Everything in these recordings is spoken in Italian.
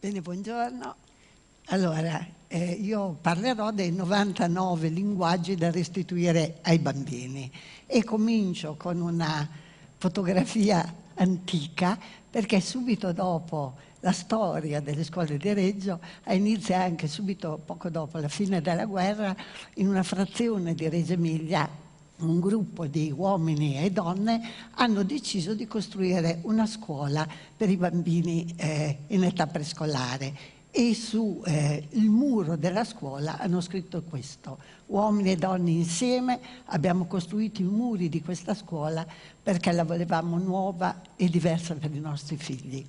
Bene, buongiorno. Allora, io parlerò dei 99 linguaggi da restituire ai bambini e comincio con una fotografia antica perché subito dopo la storia delle scuole di Reggio inizia anche subito poco dopo la fine della guerra in una frazione di Reggio Emilia. Un gruppo di uomini e donne hanno deciso di costruire una scuola per i bambini in età prescolare e su il muro della scuola hanno scritto questo: uomini e donne insieme abbiamo costruito i muri di questa scuola perché la volevamo nuova e diversa per i nostri figli.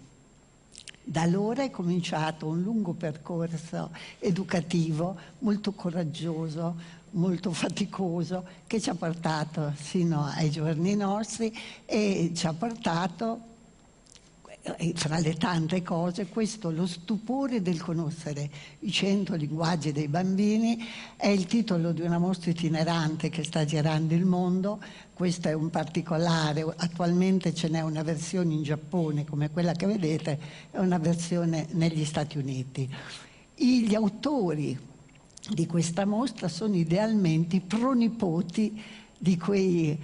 Da allora è cominciato un lungo percorso educativo molto coraggioso, molto faticoso, che ci ha portato sino ai giorni nostri e ci ha portato, fra le tante cose, questo: lo stupore del conoscere i 100 linguaggi dei bambini. È il titolo di una mostra itinerante che sta girando il mondo. Questo è un particolare, attualmente ce n'è una versione in Giappone come quella che vedete e una versione negli Stati Uniti. Gli autori di questa mostra sono idealmente i pronipoti di quegli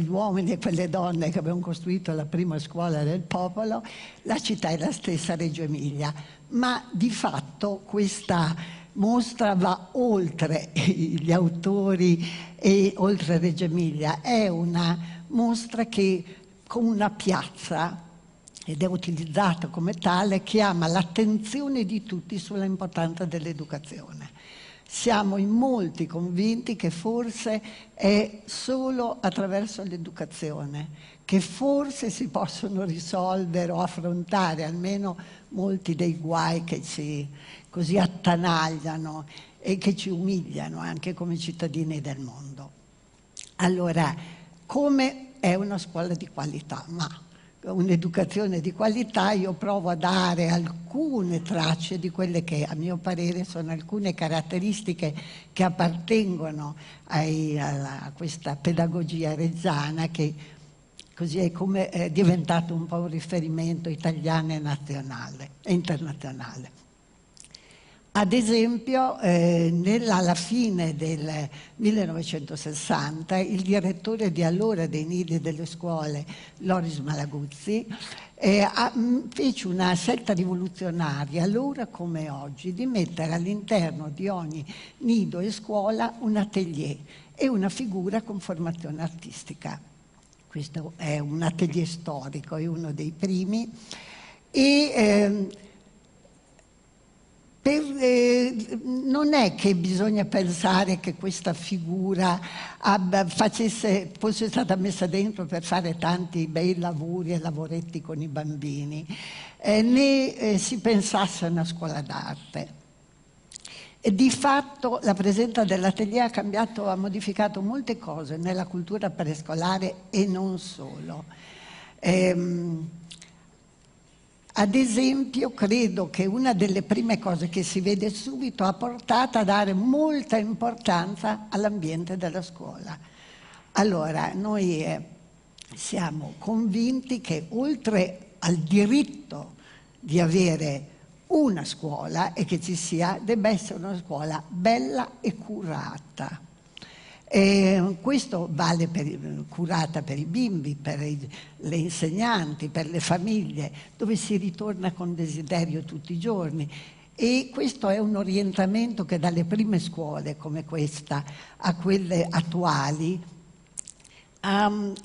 uomini e quelle donne che abbiamo costruito la prima scuola del popolo. La città è la stessa, Reggio Emilia, ma di fatto questa mostra va oltre gli autori e oltre Reggio Emilia. È una mostra che, con una piazza, ed è utilizzata come tale, chiama l'attenzione di tutti sull'importanza dell'educazione. Siamo in molti convinti che forse è solo attraverso l'educazione che forse si possono risolvere o affrontare almeno molti dei guai che ci così attanagliano e che ci umiliano anche come cittadini del mondo. Allora, come è una scuola di qualità? Ma un'educazione di qualità, io provo a dare alcune tracce di quelle che a mio parere sono alcune caratteristiche che appartengono a questa pedagogia reggiana che così è come è diventato un po' un riferimento italiano e nazionale e internazionale. Ad esempio, alla fine del 1960, il direttore di allora dei nidi delle scuole, Loris Malaguzzi, fece una scelta rivoluzionaria, allora come oggi, di mettere all'interno di ogni nido e scuola un atelier e una figura con formazione artistica. Questo è un atelier storico, è uno dei primi. Non è che bisogna pensare che questa figura fosse stata messa dentro per fare tanti bei lavori e lavoretti con i bambini, né si pensasse a una scuola d'arte. Di fatto la presenza dell'atelier ha modificato molte cose nella cultura prescolare e non solo. Ad esempio, credo che una delle prime cose che si vede subito ha portato a dare molta importanza all'ambiente della scuola. Allora, noi siamo convinti che oltre al diritto di avere una scuola e che ci sia, debba essere una scuola bella e curata. Questo vale curata per i bimbi, per le insegnanti, per le famiglie, dove si ritorna con desiderio tutti i giorni. E questo è un orientamento che dalle prime scuole come questa a quelle attuali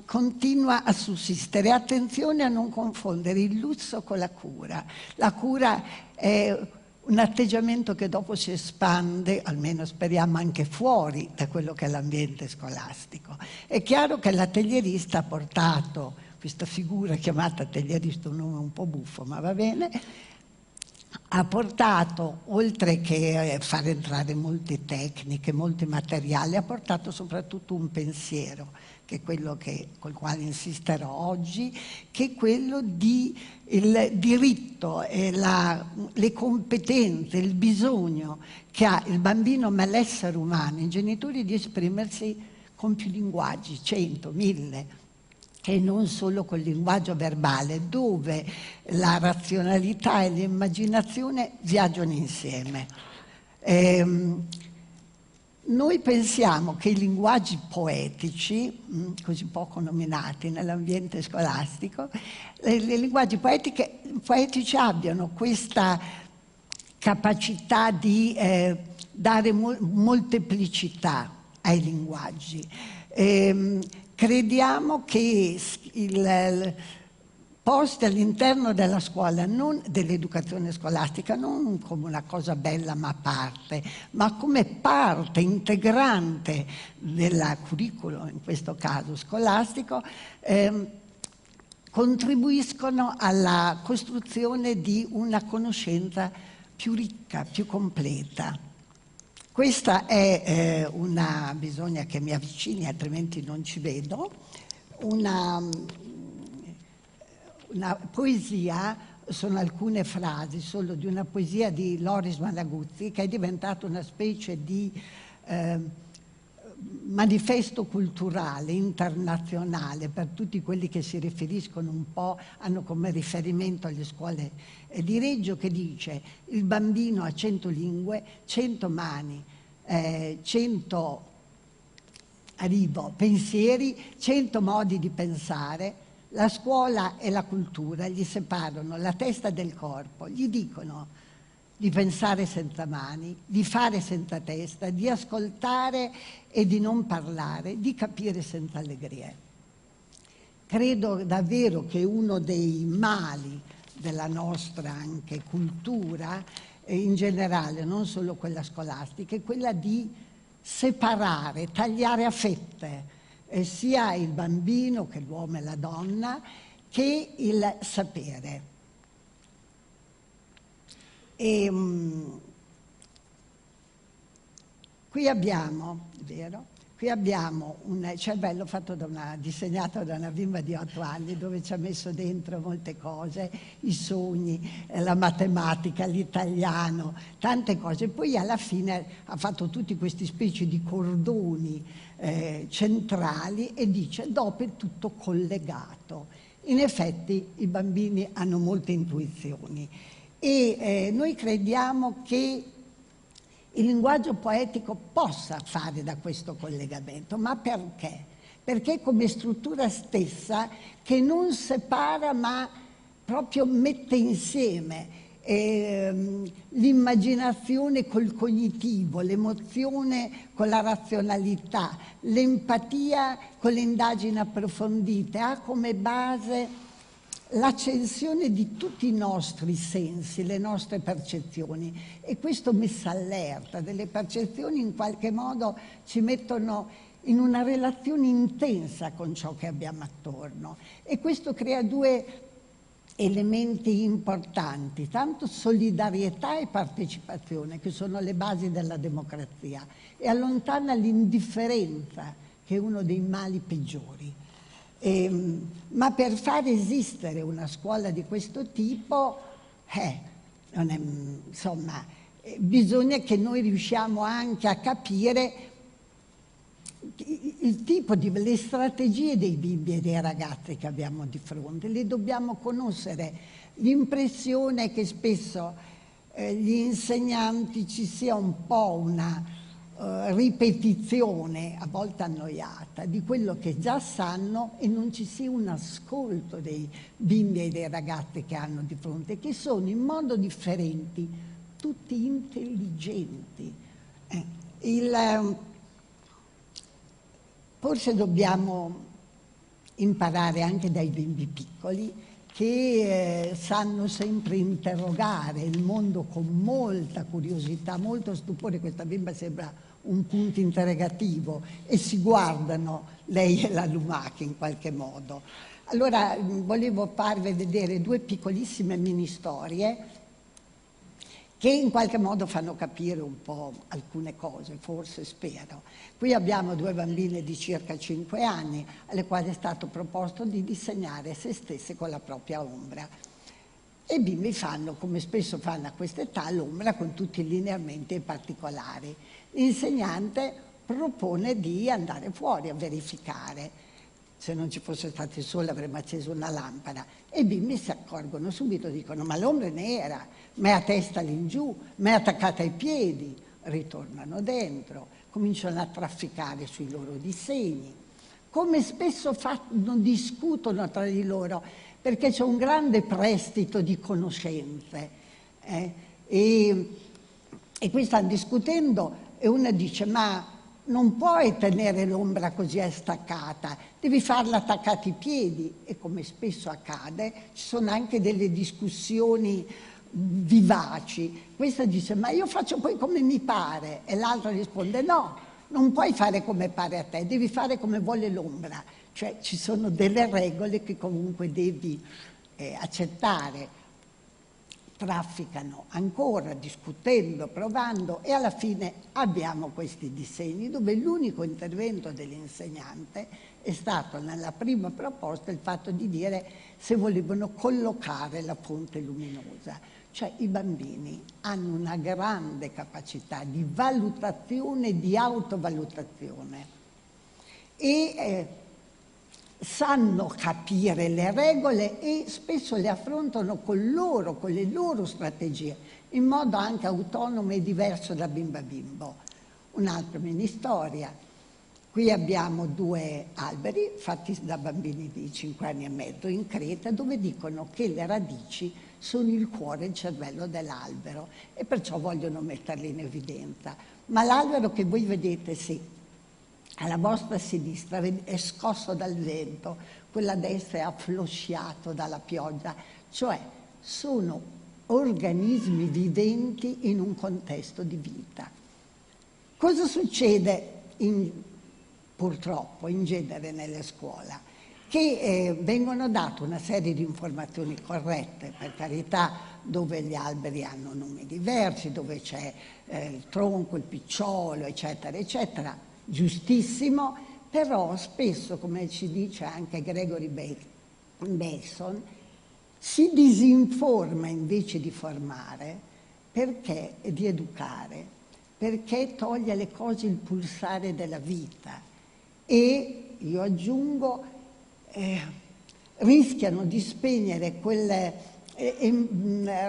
continua a sussistere. Attenzione a non confondere il lusso con la cura. La cura è un atteggiamento che dopo si espande, almeno speriamo, anche fuori da quello che è l'ambiente scolastico. È chiaro che l'atelierista ha portato questa figura chiamata atelierista, un nome un po' buffo, ma va bene, ha portato, oltre che far entrare molte tecniche, molti materiali, ha portato soprattutto un pensiero, che è quello col quale insisterò oggi, che è quello di il diritto e le competenze, il bisogno che ha il bambino, ma l'essere umano, i genitori, di esprimersi con più linguaggi, 100, 1000. e non solo col linguaggio verbale, dove la razionalità e l'immaginazione viaggiano insieme. Noi pensiamo che i linguaggi poetici, così poco nominati nell'ambiente scolastico, i linguaggi poetici abbiano questa capacità di dare molteplicità ai linguaggi. Crediamo che posti all'interno della scuola, non dell'educazione scolastica, non come una cosa bella ma a parte, ma come parte integrante del curriculum, in questo caso scolastico, contribuiscono alla costruzione di una conoscenza più ricca, più completa. Questa è bisogna che mi avvicini, altrimenti non ci vedo, una poesia, sono alcune frasi solo di una poesia di Loris Malaguzzi, che è diventata una specie di manifesto culturale internazionale per tutti quelli che si riferiscono un po', hanno come riferimento le scuole di Reggio, che dice: il bambino ha 100 lingue, 100 mani, 100 pensieri, 100 modi di pensare. La scuola e la cultura gli separano la testa dal corpo, gli dicono di pensare senza mani, di fare senza testa, di ascoltare e di non parlare, di capire senza allegrie. Credo davvero che uno dei mali della nostra anche cultura, in generale, non solo quella scolastica, è quella di separare, tagliare a fette, sia il bambino che l'uomo e la donna, che il sapere. Qui abbiamo, vero? Qui abbiamo un cervello disegnato da una bimba di 8 anni, dove ci ha messo dentro molte cose, i sogni, la matematica, l'italiano, tante cose. Poi alla fine ha fatto tutti questi specie di cordoni centrali e dice: dopo è tutto collegato. In effetti i bambini hanno molte intuizioni e noi crediamo che il linguaggio poetico possa fare da questo collegamento. Ma perché? Perché come struttura stessa che non separa ma proprio mette insieme l'immaginazione col cognitivo, l'emozione con la razionalità, l'empatia con le indagini approfondite, ha come base l'accensione di tutti i nostri sensi, le nostre percezioni, e questo messa allerta delle percezioni in qualche modo ci mettono in una relazione intensa con ciò che abbiamo attorno, e questo crea due elementi importanti, tanto solidarietà e partecipazione, che sono le basi della democrazia, e allontana l'indifferenza, che è uno dei mali peggiori. Ma per far esistere una scuola di questo tipo, bisogna che noi riusciamo anche a capire il tipo le strategie dei bimbi e dei ragazzi che abbiamo di fronte, le dobbiamo conoscere. L'impressione è che spesso gli insegnanti ci sia un po' una ripetizione, a volte annoiata, di quello che già sanno, e non ci sia un ascolto dei bimbi e dei ragazzi che hanno di fronte, che sono in modo differenti, tutti intelligenti. Forse dobbiamo imparare anche dai bimbi piccoli, che sanno sempre interrogare il mondo con molta curiosità, molto stupore. Questa bimba sembra un punto interrogativo, e si guardano, lei e la lumaca, in qualche modo. Allora volevo farvi vedere due piccolissime mini storie che in qualche modo fanno capire un po' alcune cose, forse, spero. Qui abbiamo due bambine di circa 5 anni, alle quali è stato proposto di disegnare se stesse con la propria ombra. E i bimbi fanno, come spesso fanno a quest'età, l'ombra con tutti i lineamenti particolari. L'insegnante propone di andare fuori a verificare. Se non ci fosse stato il sole avremmo acceso una lampada. E i bimbi si accorgono subito, dicono ma l'ombra è nera, ma è a testa all'ingiù, ma è attaccata ai piedi. Ritornano dentro, cominciano a trafficare sui loro disegni. Come spesso fanno, discutono tra di loro, perché c'è un grande prestito di conoscenze. E qui stanno discutendo e una dice ma non puoi tenere l'ombra così staccata, devi farla attaccata ai piedi. E come spesso accade, ci sono anche delle discussioni vivaci. Questa dice ma io faccio poi come mi pare, e l'altra risponde no, non puoi fare come pare a te, devi fare come vuole l'ombra. Cioè ci sono delle regole che comunque devi accettare. Trafficano ancora, discutendo, provando, e alla fine abbiamo questi disegni dove l'unico intervento dell'insegnante è stato nella prima proposta il fatto di dire se volevano collocare la fonte luminosa. Cioè i bambini hanno una grande capacità di valutazione, di autovalutazione e sanno capire le regole e spesso le affrontano con le loro strategie, in modo anche autonomo e diverso da bimbo a bimbo. Un'altra mini storia. Qui abbiamo 2 alberi fatti da bambini di 5 anni e mezzo in Creta, dove dicono che le radici sono il cuore e il cervello dell'albero e perciò vogliono metterli in evidenza. Ma l'albero che voi vedete, sì, alla vostra sinistra è scosso dal vento, quella a destra è afflosciato dalla pioggia, cioè sono organismi viventi in un contesto di vita. Cosa succede purtroppo in genere nelle scuole? Che vengono date una serie di informazioni corrette, per carità, dove gli alberi hanno nomi diversi, dove c'è il tronco, il picciolo, eccetera, eccetera, giustissimo, però spesso, come ci dice anche Gregory Bateson, si disinforma invece di formare e di educare, perché toglie alle cose il pulsare della vita e, io aggiungo, rischiano di spegnere quella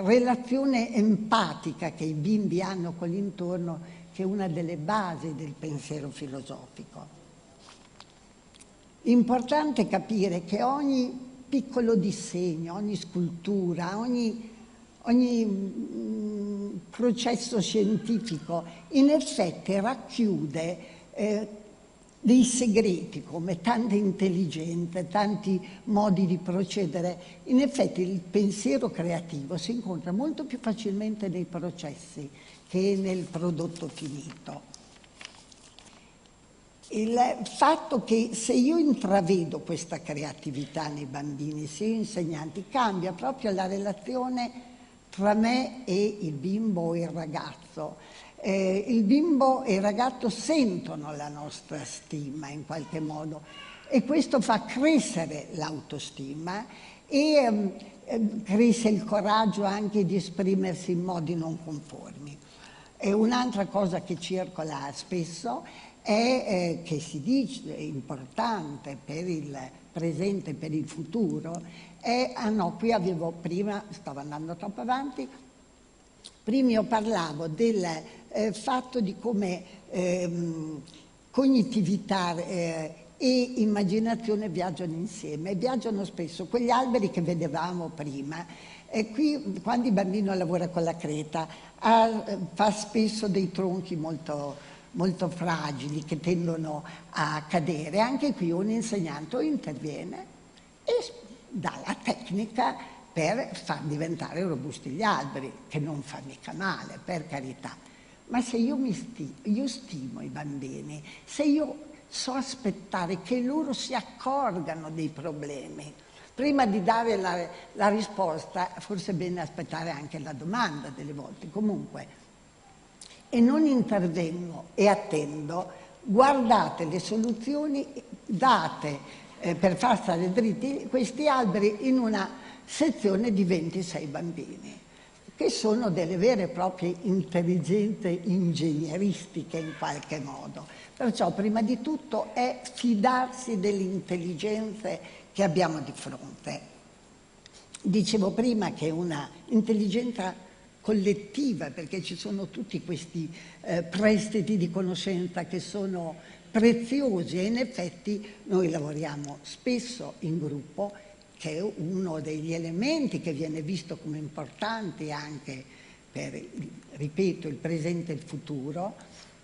relazione empatica che i bimbi hanno con l'intorno, che è una delle basi del pensiero filosofico. Importante capire che ogni piccolo disegno, ogni scultura, ogni processo scientifico in effetti racchiude dei segreti, come tante intelligenze, tanti modi di procedere. In effetti il pensiero creativo si incontra molto più facilmente nei processi che nel prodotto finito. Il fatto che se io intravedo questa creatività nei bambini, sia insegnanti, cambia proprio la relazione tra me e il bimbo o il ragazzo. Il bimbo e il ragazzo sentono la nostra stima in qualche modo e questo fa crescere l'autostima e cresce il coraggio anche di esprimersi in modi non conformi. E un'altra cosa che circola spesso è che si dice è importante per il presente e per il futuro è, qui avevo prima, stavo andando troppo avanti, prima io parlavo del fatto di come cognitività e immaginazione viaggiano insieme, e viaggiano spesso. Quegli alberi che vedevamo prima, qui quando il bambino lavora con la creta fa spesso dei tronchi molto fragili che tendono a cadere. Anche qui un insegnante interviene e dà la tecnica per far diventare robusti gli alberi, che non fa mica male, per carità. Ma se io stimo i bambini, se io so aspettare che loro si accorgano dei problemi, prima di dare la risposta, forse è bene aspettare anche la domanda delle volte. Comunque, e non intervengo e attendo, guardate le soluzioni date per far stare dritti questi alberi in una sezione di 26 bambini. che sono delle vere e proprie intelligenze ingegneristiche in qualche modo. Perciò prima di tutto è fidarsi delle intelligenze che abbiamo di fronte. Dicevo prima che è una intelligenza collettiva, perché ci sono tutti questi prestiti di conoscenza che sono preziosi, e in effetti noi lavoriamo spesso in gruppo, che è uno degli elementi che viene visto come importante anche per, ripeto, il presente e il futuro,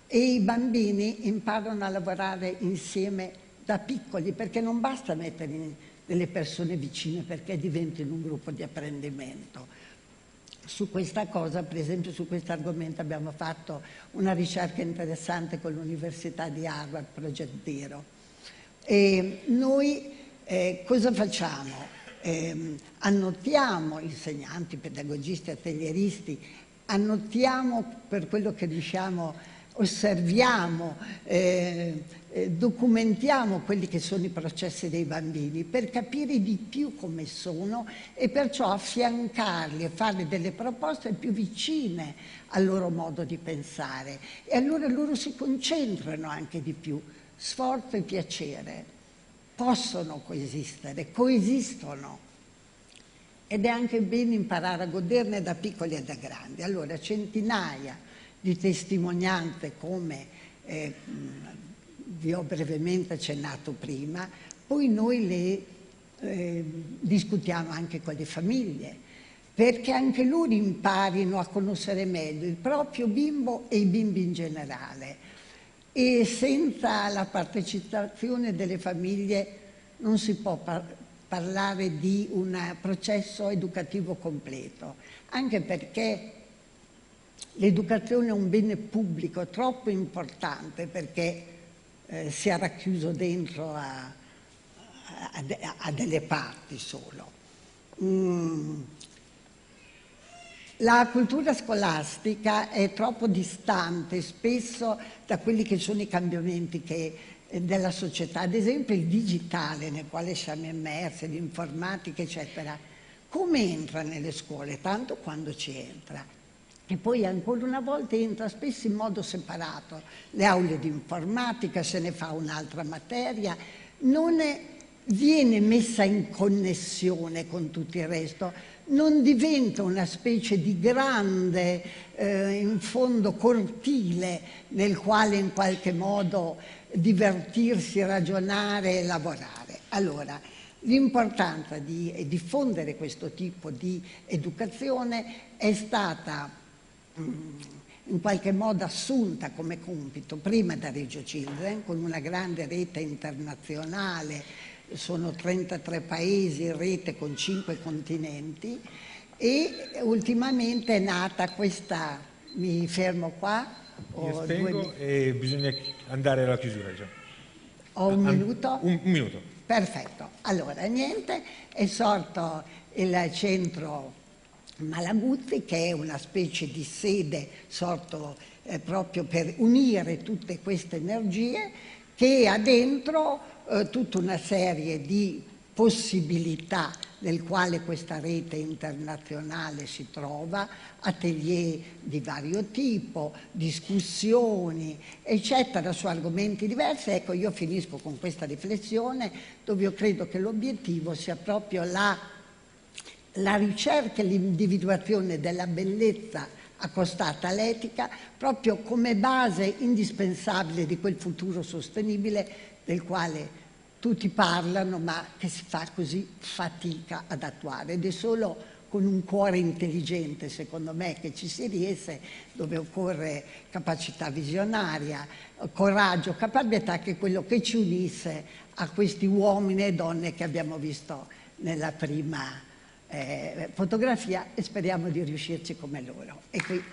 e i bambini imparano a lavorare insieme da piccoli, perché non basta mettere delle persone vicine perché diventino un gruppo di apprendimento. Su questa cosa, per esempio su questo argomento, abbiamo fatto una ricerca interessante con l'Università di Harvard, Project Zero. E noi cosa facciamo? Annotiamo, insegnanti, pedagogisti, atelieristi, annotiamo per quello che riusciamo, osserviamo, documentiamo quelli che sono i processi dei bambini per capire di più come sono e perciò affiancarli e fargli delle proposte più vicine al loro modo di pensare. E allora loro si concentrano anche di più. Sforzo e piacere possono coesistere, coesistono. Ed è anche bene imparare a goderne da piccoli e da grandi. Allora, centinaia di testimonianze, come vi ho brevemente accennato prima, poi noi le discutiamo anche con le famiglie, perché anche loro imparino a conoscere meglio il proprio bimbo e i bimbi in generale. E senza la partecipazione delle famiglie non si può parlare di un processo educativo completo, anche perché l'educazione è un bene pubblico troppo importante perché sia racchiuso dentro a delle parti solo. La cultura scolastica è troppo distante spesso da quelli che sono i cambiamenti della società, ad esempio il digitale nel quale siamo immersi, l'informatica eccetera. Come entra nelle scuole? Tanto quando ci entra. E poi ancora una volta entra spesso in modo separato. Le aule di informatica, se ne fa un'altra materia, non viene messa in connessione con tutto il resto, non diventa una specie di grande, in fondo, cortile nel quale in qualche modo divertirsi, ragionare e lavorare. Allora, l'importanza di diffondere questo tipo di educazione è stata in qualche modo assunta come compito prima da Reggio Children con una grande rete internazionale, sono 33 paesi in rete con 5 continenti e ultimamente è nata questa, mi fermo qua? Io spengo e bisogna andare alla chiusura. Diciamo. Ho un minuto? Un minuto. Perfetto. Allora, niente, è sorto il centro Malaguzzi, che è una specie di sede sorto proprio per unire tutte queste energie, che ha dentro tutta una serie di possibilità nel quale questa rete internazionale si trova, atelier di vario tipo, discussioni, eccetera, su argomenti diversi. Ecco, io finisco con questa riflessione dove io credo che l'obiettivo sia proprio la ricerca e l'individuazione della bellezza accostata all'etica proprio come base indispensabile di quel futuro sostenibile del quale tutti parlano ma che si fa così fatica ad attuare, ed è solo con un cuore intelligente, secondo me, che ci si riesce, dove occorre capacità visionaria, coraggio, caparbietà, che è quello che ci unisse a questi uomini e donne che abbiamo visto nella prima fotografia, e speriamo di riuscirci come loro. E qui